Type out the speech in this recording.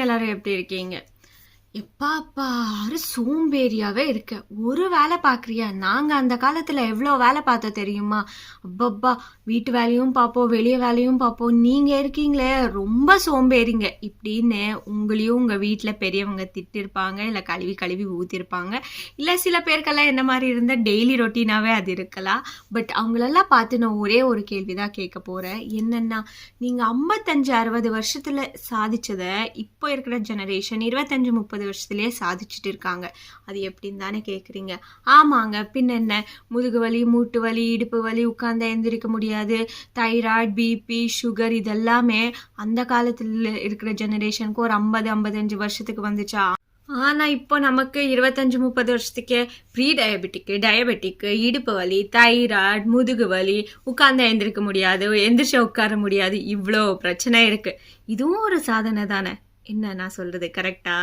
எல்லாரும் எப்படி இருக்கீங்க? எப்பா பாரு சோம்பேறியாவே இருக்க. ஒரு வேலை பார்க்குறியா? நாங்கள் அந்த காலத்தில் எவ்வளோ வேலை பார்த்தோம் தெரியுமா? அப்பப்பா, வீட்டு வேலையும் பார்ப்போம், வெளியே வேலையும் பார்ப்போம். நீங்கள் இருக்கீங்களே ரொம்ப சோம்பேறிங்க இப்படின்னு உங்களையும் உங்கள் வீட்டில் பெரியவங்க திட்டிருப்பாங்க, இல்லை கழுவி கழுவி ஊற்றிருப்பாங்க. இல்லை சில பேருக்கெல்லாம் என்ன மாதிரி இருந்தால் டெய்லி ரொட்டீனாகவே அது இருக்கலாம். பட் அவங்களெல்லாம் பார்த்து நான் ஒரே ஒரு கேள்வி தான் கேட்க போகிறேன். என்னென்னா, நீங்கள் 55-60 வருஷத்தில் சாதிச்சதை இப்போ இருக்கிற ஜெனரேஷன் 25-30 வருஷத்துலயே சாதிச்சுட்டு இருக்காங்க. அது எப்படின்னு தானே கேட்குறீங்க? ஆமாங்க, பின்ன என்ன, முதுகு வலி, மூட்டு வலி, இடுப்பு வலி, உட்கார்ந்தா எந்திரிக்க முடியாது, தைராய்டு, பிபி, சுகர், இதெல்லாமே அந்த காலத்துல இருக்கிற ஜெனரேஷனுக்கு ஒரு 50-55 வருஷத்துக்கு வந்துச்சா? ஆனா இப்போ நமக்கு 25-30 வருஷத்துக்கு ப்ரீ டயபெட்டிக்கு, இடுப்பு வலி, தைராய்டு, முதுகு வலி, உட்கார்ந்தா எந்திரிக்க முடியாது, எந்திரிச்சா உட்கார முடியாது, இவ்வளோ பிரச்சனை இருக்கு. இதுவும் ஒரு சாதனை தானே? என்ன நான் சொல்றது கரெக்டா?